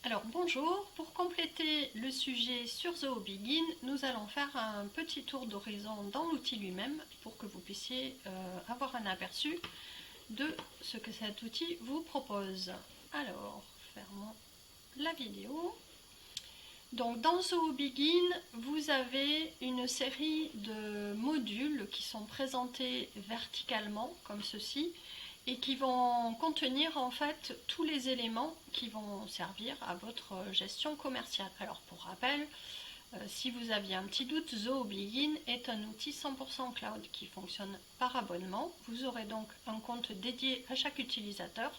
Alors bonjour, pour compléter le sujet sur ZooBegin, nous allons faire un petit tour d'horizon dans l'outil lui-même pour que vous puissiez avoir un aperçu de ce que cet outil vous propose. Alors, fermons la vidéo. Donc dans ZooBegin, vous avez une série de modules qui sont présentés verticalement comme ceci et qui vont contenir en fait tous les éléments qui vont servir à votre gestion commerciale. Alors pour rappel, si vous aviez un petit doute, ZooBegin est un outil 100% cloud qui fonctionne par abonnement. Vous aurez donc un compte dédié à chaque utilisateur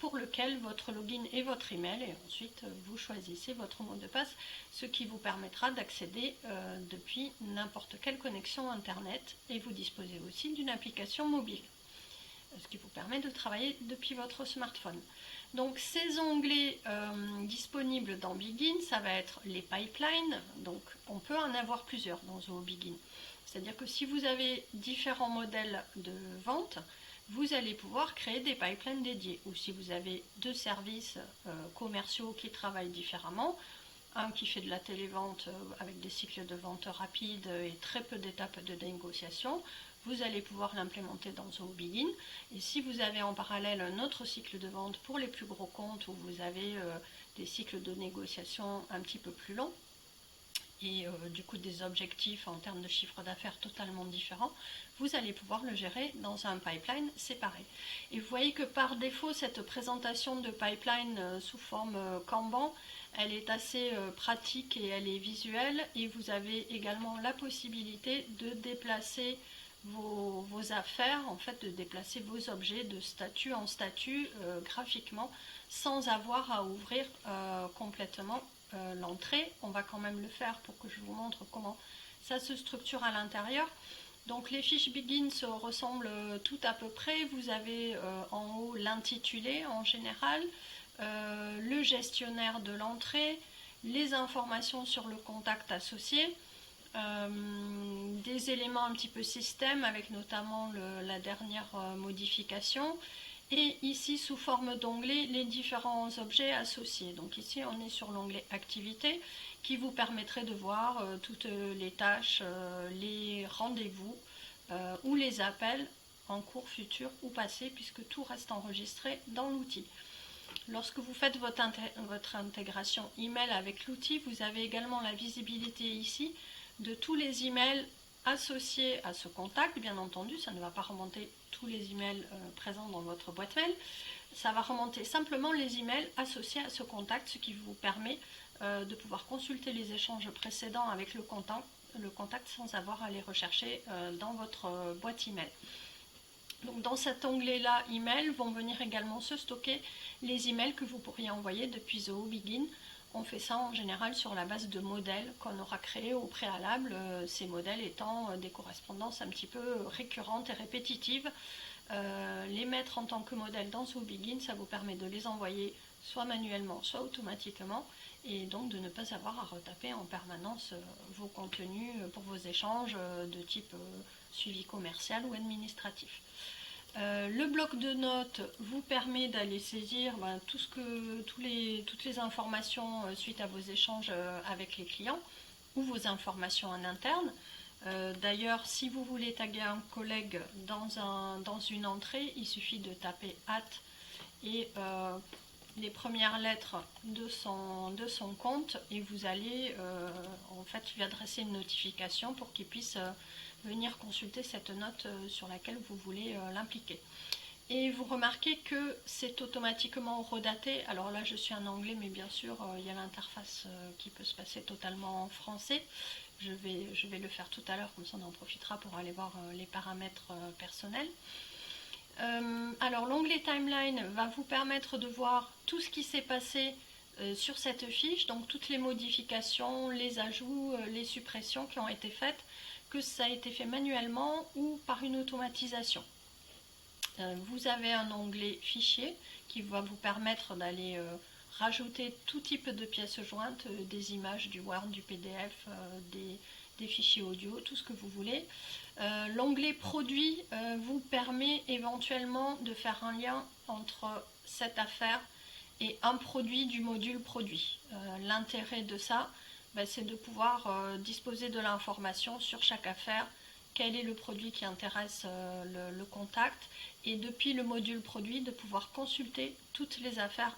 pour lequel votre login et votre email, et ensuite vous choisissez votre mot de passe, ce qui vous permettra d'accéder depuis n'importe quelle connexion internet, et vous disposez aussi d'une application mobile, ce qui vous permet de travailler depuis votre smartphone. Donc ces onglets disponibles dans Begin, ça va être les pipelines, donc on peut en avoir plusieurs dans ZooBegin. C'est-à-dire que si vous avez différents modèles de vente, vous allez pouvoir créer des pipelines dédiés. Ou si vous avez deux services commerciaux qui travaillent différemment, un qui fait de la télévente avec des cycles de vente rapides et très peu d'étapes de négociation, vous allez pouvoir l'implémenter dans ZooBegin. Et si vous avez en parallèle un autre cycle de vente pour les plus gros comptes où vous avez des cycles de négociation un petit peu plus longs, et du coup des objectifs en termes de chiffre d'affaires totalement différents, vous allez pouvoir le gérer dans un pipeline séparé. Et vous voyez que par défaut, cette présentation de pipeline sous forme Kanban, elle est assez pratique et elle est visuelle, et vous avez également la possibilité de déplacer vos affaires, en fait de déplacer vos objets de statut en statut graphiquement sans avoir à ouvrir complètement l'entrée. On va quand même le faire pour que je vous montre comment ça se structure à l'intérieur. Donc les fiches Begin se ressemblent tout à peu près. Vous avez en haut l'intitulé en général, le gestionnaire de l'entrée, les informations sur le contact associé, des éléments un petit peu système avec notamment la dernière modification, et ici sous forme d'onglet les différents objets associés. Donc ici on est sur l'onglet activité qui vous permettrait de voir toutes les tâches, les rendez-vous ou les appels en cours, futur ou passé, puisque tout reste enregistré dans l'outil. Lorsque vous faites votre intégration email avec l'outil, vous avez également la visibilité ici de tous les emails associés à ce contact. Bien entendu, ça ne va pas remonter tous les emails présents dans votre boîte mail, ça va remonter simplement les emails associés à ce contact, ce qui vous permet de pouvoir consulter les échanges précédents avec le contact sans avoir à les rechercher dans votre boîte email. Donc dans cet onglet-là, email, vont venir également se stocker les emails que vous pourriez envoyer depuis ZooBegin. On fait ça en général sur la base de modèles qu'on aura créés au préalable, ces modèles étant des correspondances un petit peu récurrentes et répétitives. Les mettre en tant que modèle dans ZooBegin, ça vous permet de les envoyer soit manuellement, soit automatiquement, et donc de ne pas avoir à retaper en permanence vos contenus pour vos échanges de type suivi commercial ou administratif. Le bloc de notes vous permet d'aller saisir toutes les informations suite à vos échanges avec les clients ou vos informations en interne. D'ailleurs, si vous voulez taguer un collègue dans une entrée, il suffit de taper hâte et les premières lettres de son compte, et vous allez en fait lui adresser une notification pour qu'il puisse venir consulter cette note sur laquelle vous voulez l'impliquer. Et vous remarquez que c'est automatiquement redaté. Alors là je suis en anglais, mais bien sûr il y a l'interface qui peut se passer totalement en français. Je vais le faire tout à l'heure, comme ça on en profitera pour aller voir les paramètres personnels. Alors l'onglet timeline va vous permettre de voir tout ce qui s'est passé sur cette fiche, donc toutes les modifications, les ajouts, les suppressions qui ont été faites, que ça a été fait manuellement ou par une automatisation. Vous avez un onglet fichier qui va vous permettre d'aller rajouter tout type de pièces jointes, des images, du Word, du PDF, des fichiers audio, tout ce que vous voulez. L'onglet produit vous permet éventuellement de faire un lien entre cette affaire et un produit du module produit. L'intérêt de ça, c'est de pouvoir disposer de l'information sur chaque affaire, quel est le produit qui intéresse le contact, et depuis le module produit, de pouvoir consulter toutes les affaires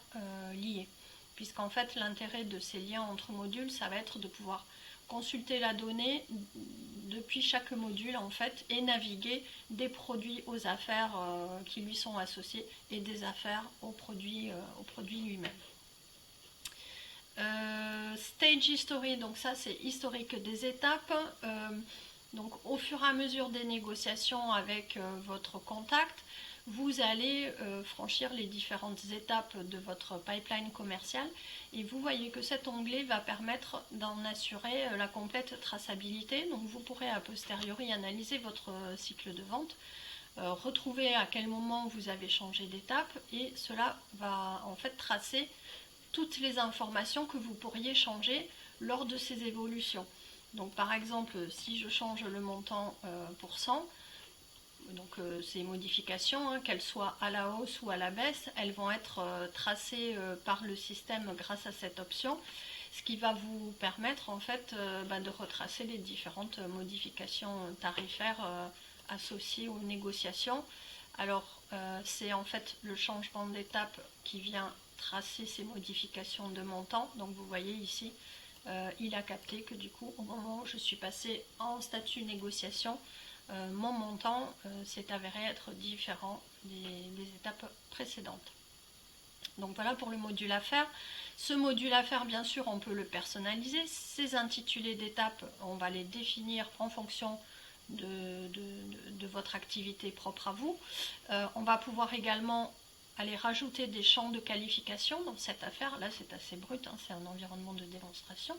liées. Puisqu'en fait, l'intérêt de ces liens entre modules, ça va être de pouvoir consulter la donnée depuis chaque module en fait et naviguer des produits aux affaires qui lui sont associés et des affaires au produit lui-même. Stage history, donc ça c'est historique des étapes. Donc au fur et à mesure des négociations avec votre contact, vous allez franchir les différentes étapes de votre pipeline commercial et vous voyez que cet onglet va permettre d'en assurer la complète traçabilité. Donc vous pourrez a posteriori analyser votre cycle de vente, retrouver à quel moment vous avez changé d'étape et cela va en fait tracer toutes les informations que vous pourriez changer lors de ces évolutions. Donc par exemple, si je change le montant pour 100, donc ces modifications, qu'elles soient à la hausse ou à la baisse, elles vont être tracées par le système grâce à cette option, ce qui va vous permettre en fait de retracer les différentes modifications tarifaires associées aux négociations. Alors c'est en fait le changement d'étape qui vient tracer ces modifications de montant. Donc vous voyez ici, il a capté que du coup au moment où je suis passée en statut négociation, mon montant s'est avéré être différent des étapes précédentes. Donc voilà pour le module affaires. Ce module affaires, bien sûr, on peut le personnaliser. Ces intitulés d'étapes, on va les définir en fonction de votre activité propre à vous. On va pouvoir également aller rajouter des champs de qualification dans cette affaire. Là, c'est assez brut, hein, c'est un environnement de démonstration.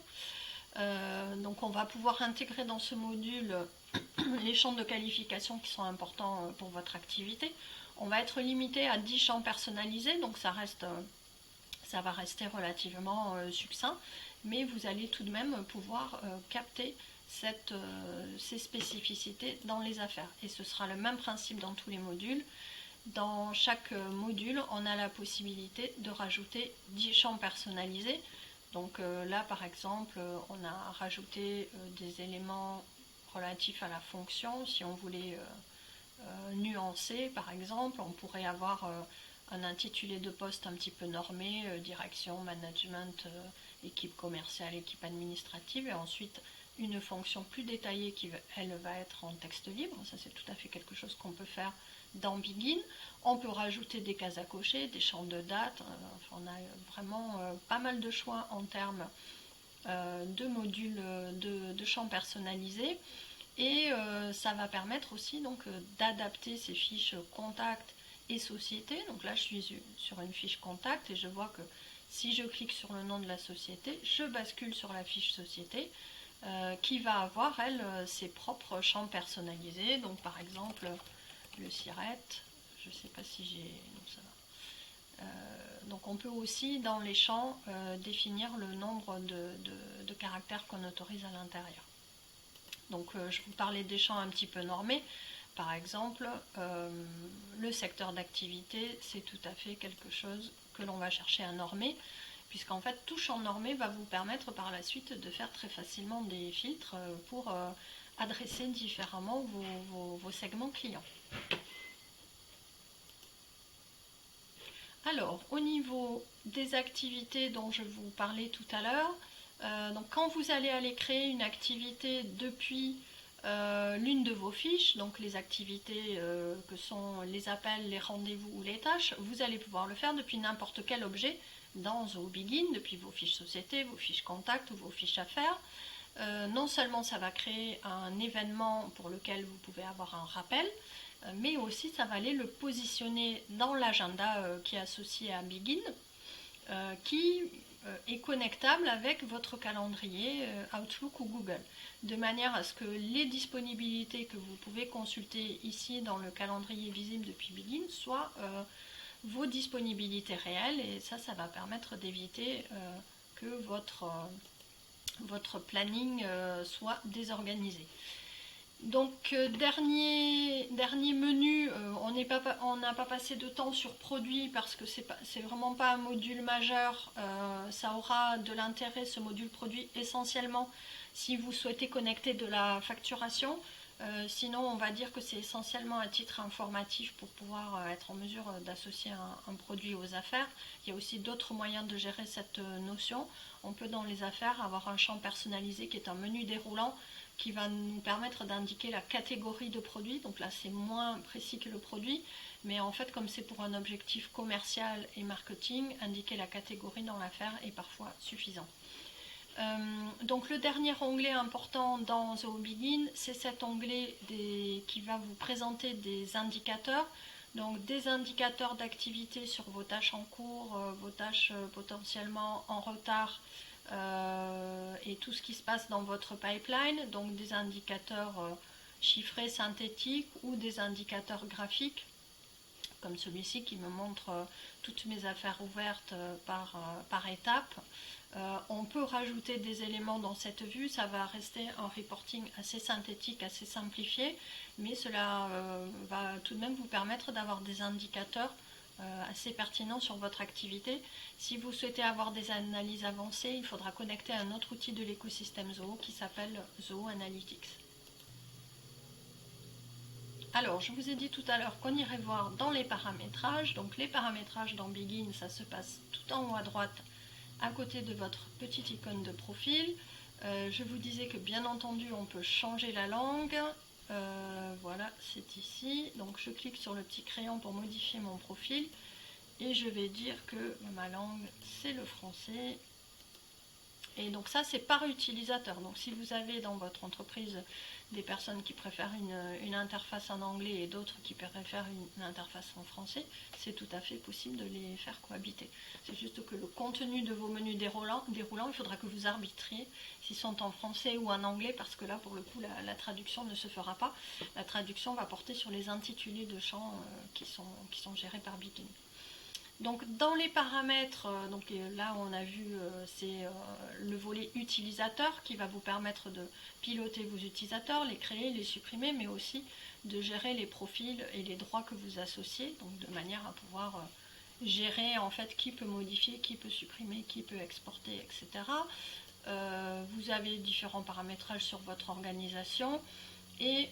Donc on va pouvoir intégrer dans ce module les champs de qualification qui sont importants pour votre activité. On va être limité à 10 champs personnalisés, donc ça va rester relativement succinct, mais vous allez tout de même pouvoir capter ces spécificités dans les affaires. Et ce sera le même principe dans tous les modules. Dans chaque module, on a la possibilité de rajouter 10 champs personnalisés. Donc là, par exemple, on a rajouté des éléments relatifs à la fonction. Si on voulait nuancer, par exemple, on pourrait avoir un intitulé de poste un petit peu normé, direction, management, équipe commerciale, équipe administrative, et ensuite une fonction plus détaillée qui, elle, va être en texte libre. Ça, c'est tout à fait quelque chose qu'on peut faire dans Begin. On peut rajouter des cases à cocher, des champs de date. Enfin, on a vraiment pas mal de choix en termes de modules de champs personnalisés. Et ça va permettre aussi donc d'adapter ces fiches contact et société. Donc là, je suis sur une fiche contact et je vois que si je clique sur le nom de la société, je bascule sur la fiche société qui va avoir, elle, ses propres champs personnalisés. Donc par exemple, le SIRET, je ne sais pas si j'ai... Non, ça va. Donc on peut aussi, dans les champs, définir le nombre de caractères qu'on autorise à l'intérieur. Donc je vous parlais des champs un petit peu normés. Par exemple, le secteur d'activité, c'est tout à fait quelque chose que l'on va chercher à normer, puisqu'en fait, tout champ normé va vous permettre par la suite de faire très facilement des filtres pour adresser différemment vos segments clients. Alors, au niveau des activités dont je vous parlais tout à l'heure, donc quand vous allez créer une activité depuis l'une de vos fiches, donc les activités que sont les appels, les rendez-vous ou les tâches, vous allez pouvoir le faire depuis n'importe quel objet dans Begin, depuis vos fiches société, vos fiches contact ou vos fiches affaires. Non seulement ça va créer un événement pour lequel vous pouvez avoir un rappel, mais aussi ça va aller le positionner dans l'agenda qui est associé à Begin, qui est connectable avec votre calendrier Outlook ou Google, de manière à ce que les disponibilités que vous pouvez consulter ici dans le calendrier visible depuis Begin soient vos disponibilités réelles, et ça va permettre d'éviter que votre planning soit désorganisé. Donc dernier menu, on n'a pas passé de temps sur produit parce que c'est vraiment pas un module majeur. Ça aura de l'intérêt, ce module produit, essentiellement si vous souhaitez connecter de la facturation. Sinon, on va dire que c'est essentiellement à titre informatif pour pouvoir être en mesure d'associer un produit aux affaires. Il y a aussi d'autres moyens de gérer cette notion. On peut dans les affaires avoir un champ personnalisé qui est un menu déroulant qui va nous permettre d'indiquer la catégorie de produit. Donc là, c'est moins précis que le produit, mais en fait, comme c'est pour un objectif commercial et marketing, indiquer la catégorie dans l'affaire est parfois suffisant. Donc le dernier onglet important dans Zoho Begin, c'est cet onglet qui va vous présenter des indicateurs. Donc des indicateurs d'activité sur vos tâches en cours, vos tâches potentiellement en retard, et tout ce qui se passe dans votre pipeline, donc des indicateurs chiffrés synthétiques ou des indicateurs graphiques, comme celui-ci qui me montre toutes mes affaires ouvertes par étape. On peut rajouter des éléments dans cette vue, ça va rester un reporting assez synthétique, assez simplifié, mais cela va tout de même vous permettre d'avoir des indicateurs assez pertinents sur votre activité. Si vous souhaitez avoir des analyses avancées, il faudra connecter un autre outil de l'écosystème Zoho qui s'appelle Zoho Analytics. Alors, je vous ai dit tout à l'heure qu'on irait voir dans les paramétrages. Donc les paramétrages dans Begin, ça se passe tout en haut à droite, à côté de votre petite icône de profil. Je vous disais que bien entendu, on peut changer la langue. Voilà, c'est ici. Donc je clique sur le petit crayon pour modifier mon profil. Et je vais dire que ma langue, c'est le français. Et donc ça, c'est par utilisateur. Donc si vous avez dans votre entreprise des personnes qui préfèrent une interface en anglais et d'autres qui préfèrent une interface en français, c'est tout à fait possible de les faire cohabiter. C'est juste que le contenu de vos menus déroulants, il faudra que vous arbitriez s'ils sont en français ou en anglais, parce que là, pour le coup, la traduction ne se fera pas. La traduction va porter sur les intitulés de champs qui sont gérés par Begin. Donc dans les paramètres, là on a vu c'est le volet utilisateur qui va vous permettre de piloter vos utilisateurs, les créer, les supprimer, mais aussi de gérer les profils et les droits que vous associez, donc de manière à pouvoir gérer en fait qui peut modifier, qui peut supprimer, qui peut exporter, etc. Vous avez différents paramétrages sur votre organisation. Et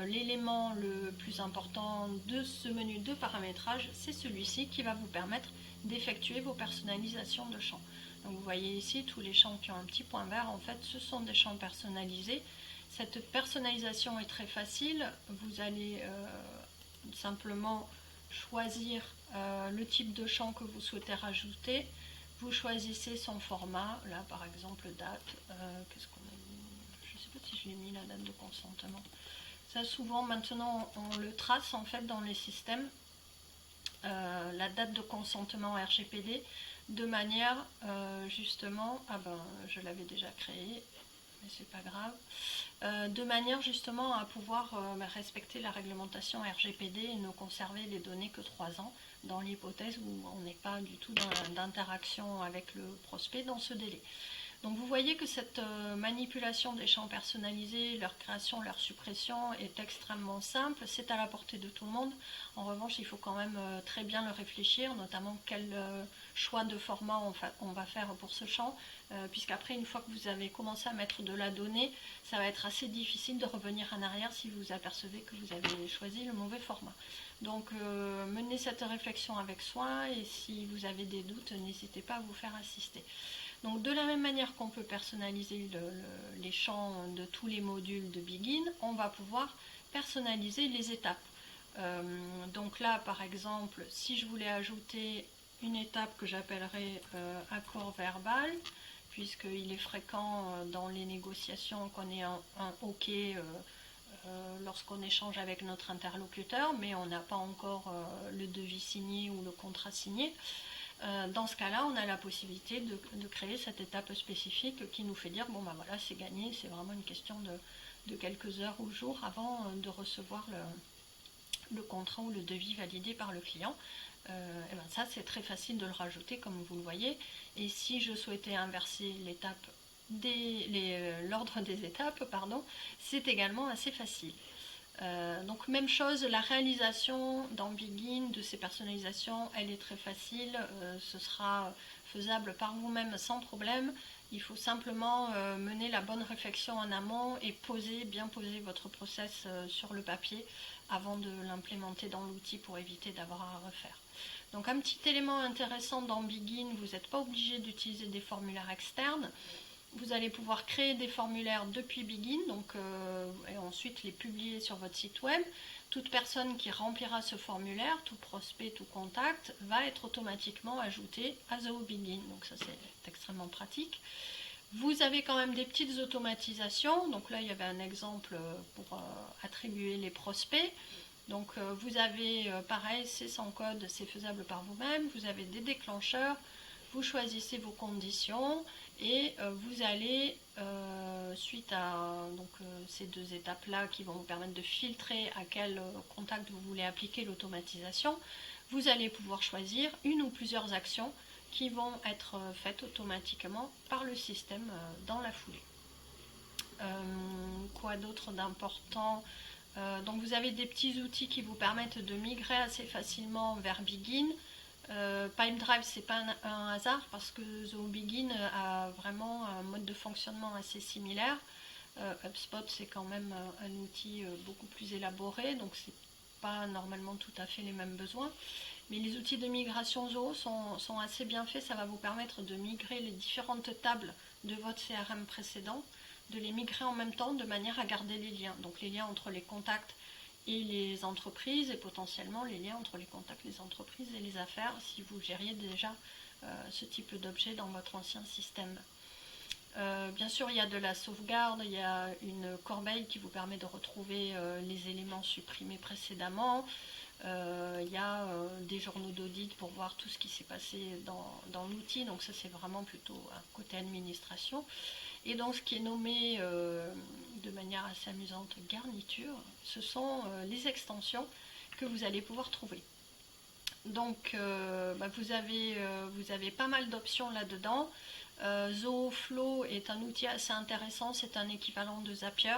l'élément le plus important de ce menu de paramétrage, c'est celui-ci qui va vous permettre d'effectuer vos personnalisations de champs. Donc vous voyez ici tous les champs qui ont un petit point vert, en fait ce sont des champs personnalisés. Cette personnalisation est très facile, vous allez simplement choisir le type de champ que vous souhaitez rajouter. Vous choisissez son format, là par exemple date, qu'est-ce qu'on a mis? Je ne sais pas si je l'ai mis la date de consentement. Ça souvent maintenant on le trace en fait dans les systèmes, la date de consentement RGPD, de manière justement, ah ben je l'avais déjà créé, mais c'est pas grave, de manière justement à pouvoir respecter la réglementation RGPD et ne conserver les données que 3 ans, dans l'hypothèse où on n'est pas du tout d'interaction avec le prospect dans ce délai. Donc vous voyez que cette manipulation des champs personnalisés, leur création, leur suppression est extrêmement simple, c'est à la portée de tout le monde. En revanche, il faut quand même très bien le réfléchir, notamment quel choix de format on va faire pour ce champ, puisqu'après, une fois que vous avez commencé à mettre de la donnée, ça va être assez difficile de revenir en arrière si vous apercevez que vous avez choisi le mauvais format. Donc menez cette réflexion avec soin, et si vous avez des doutes, n'hésitez pas à vous faire assister. Donc de la même manière qu'on peut personnaliser les champs de tous les modules de Begin, on va pouvoir personnaliser les étapes. Donc là par exemple, si je voulais ajouter une étape que j'appellerais accord verbal, puisqu'il est fréquent dans les négociations qu'on ait un OK lorsqu'on échange avec notre interlocuteur, mais on n'a pas encore le devis signé ou le contrat signé. Dans ce cas-là, on a la possibilité de créer cette étape spécifique qui nous fait dire, bon ben voilà, c'est gagné, c'est vraiment une question de quelques heures ou jours avant de recevoir le contrat ou le devis validé par le client. Et ben ça, c'est très facile de le rajouter comme vous le voyez. Et si je souhaitais inverser l'étape l'ordre des étapes, pardon, c'est également assez facile. Donc même chose, la réalisation dans Begin de ces personnalisations, elle est très facile, ce sera faisable par vous-même sans problème. Il faut simplement mener la bonne réflexion en amont et bien poser votre process sur le papier avant de l'implémenter dans l'outil pour éviter d'avoir à refaire. Donc un petit élément intéressant dans Begin, vous n'êtes pas obligé d'utiliser des formulaires externes. Vous allez pouvoir créer des formulaires depuis Begin, et ensuite les publier sur votre site web. Toute personne qui remplira ce formulaire, tout prospect, tout contact, va être automatiquement ajouté à Zoho Begin. Donc ça c'est extrêmement pratique. Vous avez quand même des petites automatisations. Donc là il y avait un exemple pour attribuer les prospects. Donc vous avez pareil, c'est sans code, c'est faisable par vous-même. Vous avez des déclencheurs. Vous choisissez vos conditions et vous allez, suite à ces deux étapes-là qui vont vous permettre de filtrer à quel contact vous voulez appliquer l'automatisation, vous allez pouvoir choisir une ou plusieurs actions qui vont être faites automatiquement par le système dans la foulée. Quoi d'autre d'important? Donc vous avez des petits outils qui vous permettent de migrer assez facilement vers Begin. Pipedrive, c'est pas un hasard parce que Zoho Begin a vraiment un mode de fonctionnement assez similaire. HubSpot, c'est quand même un outil beaucoup plus élaboré, donc c'est pas normalement tout à fait les mêmes besoins. Mais les outils de migration Zoho sont assez bien faits. Ça va vous permettre de migrer les différentes tables de votre CRM précédent, de les migrer en même temps de manière à garder les liens. Donc les liens entre les contacts et les entreprises et potentiellement les liens entre les contacts, les entreprises et les affaires si vous gériez déjà ce type d'objet dans votre ancien système. Bien sûr, il y a de la sauvegarde, il y a une corbeille qui vous permet de retrouver les éléments supprimés précédemment. Il y a des journaux d'audit pour voir tout ce qui s'est passé dans l'outil, donc ça c'est vraiment plutôt un côté administration. Et donc ce qui est nommé de manière assez amusante garniture, ce sont les extensions que vous allez pouvoir trouver. Donc vous avez pas mal d'options là-dedans. Zoho Flow est un outil assez intéressant, c'est un équivalent de Zapier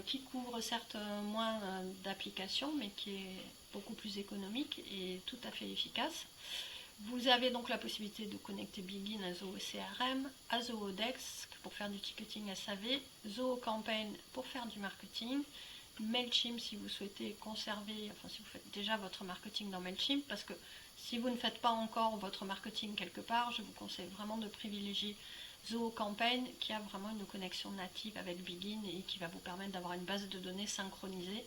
qui couvre certes moins d'applications mais qui est beaucoup plus économique et tout à fait efficace. Vous avez donc la possibilité de connecter Begin à Zoho CRM, à Zoho Desk pour faire du ticketing SAV, Zoho Campaign pour faire du marketing, Mailchimp si vous souhaitez conserver, enfin si vous faites déjà votre marketing dans Mailchimp, parce que si vous ne faites pas encore votre marketing quelque part, je vous conseille vraiment de privilégier Zoho Campaign qui a vraiment une connexion native avec Begin et qui va vous permettre d'avoir une base de données synchronisée.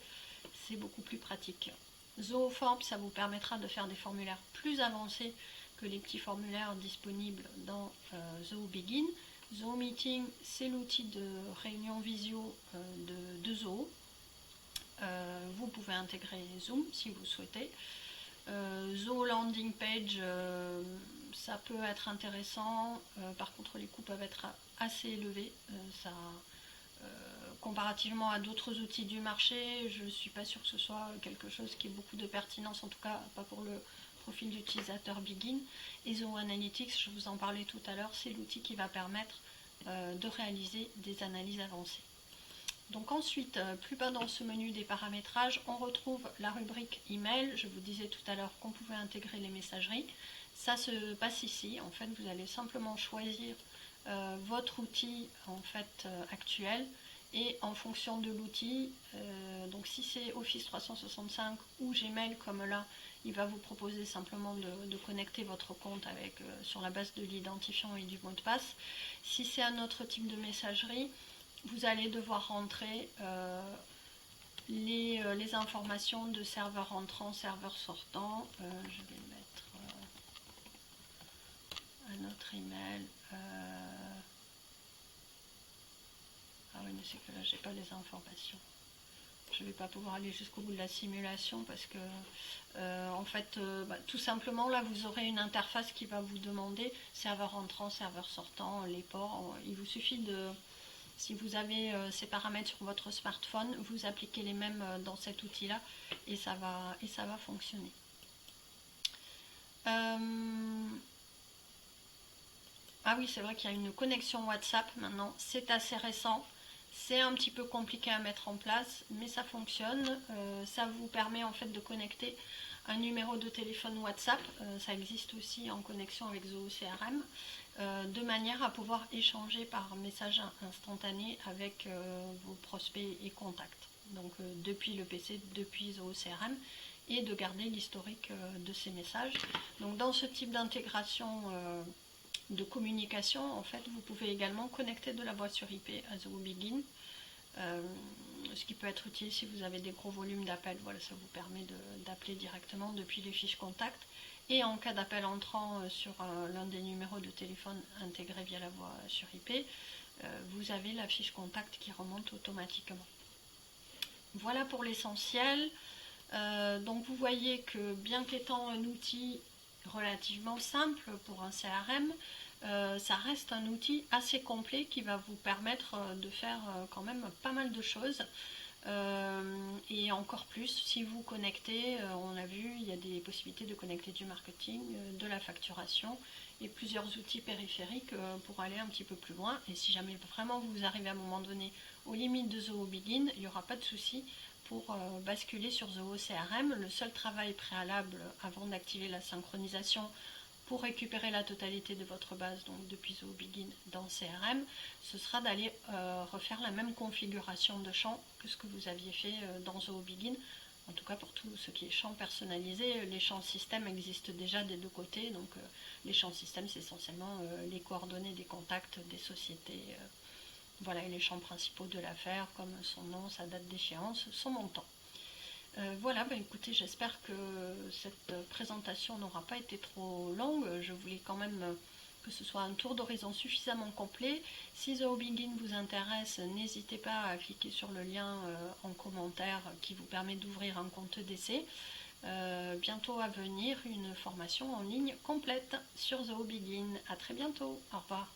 C'est beaucoup plus pratique. Zoho Forms, ça vous permettra de faire des formulaires plus avancés que les petits formulaires disponibles dans Zoho Begin. Zoho Meeting, c'est l'outil de réunion visio de Zoho. Vous pouvez intégrer Zoom si vous souhaitez. Zoho Landing Page, ça peut être intéressant. Par contre, les coûts peuvent être assez élevés. Comparativement à d'autres outils du marché, je ne suis pas sûre que ce soit quelque chose qui ait beaucoup de pertinence, en tout cas pas pour le profil d'utilisateur Begin. Et Zoho Analytics, je vous en parlais tout à l'heure, c'est l'outil qui va permettre de réaliser des analyses avancées. Donc ensuite, plus bas dans ce menu des paramétrages, on retrouve la rubrique email. Je vous disais tout à l'heure qu'on pouvait intégrer les messageries. Ça se passe ici. En fait, vous allez simplement choisir votre outil actuel. Et en fonction de l'outil, donc si c'est Office 365 ou Gmail comme là, il va vous proposer simplement de connecter votre compte sur la base de l'identifiant et du mot de passe. Si c'est un autre type de messagerie, vous allez devoir rentrer les informations de serveur entrant, serveur sortant. Je vais mettre un autre email. Ah oui, mais c'est que là, j'ai pas les informations. Je ne vais pas pouvoir aller jusqu'au bout de la simulation parce que, tout simplement, là, vous aurez une interface qui va vous demander serveur entrant, serveur sortant, les ports. Il vous suffit de, si vous avez ces paramètres sur votre smartphone, vous appliquez les mêmes dans cet outil-là et ça va fonctionner. Ah oui, c'est vrai qu'il y a une connexion WhatsApp maintenant, c'est assez récent. C'est un petit peu compliqué à mettre en place, mais ça fonctionne. Ça vous permet en fait de connecter un numéro de téléphone WhatsApp. Ça existe aussi en connexion avec Zoho CRM, de manière à pouvoir échanger par message instantané avec vos prospects et contacts. Donc depuis le PC, depuis Zoho CRM, et de garder l'historique de ces messages. Donc dans ce type d'intégration de communication, en fait, vous pouvez également connecter de la voix sur IP à Zoho Begin, ce qui peut être utile si vous avez des gros volumes d'appels. Voilà, ça vous permet d'appeler directement depuis les fiches contacts. Et en cas d'appel entrant sur l'un des numéros de téléphone intégrés via la voix sur IP, vous avez la fiche contact qui remonte automatiquement. Voilà pour l'essentiel. Donc vous voyez que bien qu'étant un outil relativement simple pour un CRM, ça reste un outil assez complet qui va vous permettre de faire quand même pas mal de choses. Et encore plus si vous connectez, on a vu, il y a des possibilités de connecter du marketing, de la facturation et plusieurs outils périphériques pour aller un petit peu plus loin. Et si jamais vraiment vous arrivez à un moment donné aux limites de Zoho Begin, il n'y aura pas de souci pour basculer sur Zoho CRM. Le seul travail préalable avant d'activer la synchronisation pour récupérer la totalité de votre base, donc depuis Zoho Begin dans CRM, ce sera d'aller refaire la même configuration de champ que ce que vous aviez fait dans Zoho Begin. En tout cas pour tout ce qui est champ personnalisé, les champs système existent déjà des deux côtés, donc les champs système c'est essentiellement les coordonnées des contacts des sociétés, voilà, et les champs principaux de l'affaire comme son nom, sa date d'échéance, son montant. Voilà, bah écoutez, j'espère que cette présentation n'aura pas été trop longue. Je voulais quand même que ce soit un tour d'horizon suffisamment complet. Si Zoho Begin vous intéresse, n'hésitez pas à cliquer sur le lien en commentaire qui vous permet d'ouvrir un compte d'essai. Bientôt à venir, une formation en ligne complète sur Zoho Begin. À très bientôt, au revoir.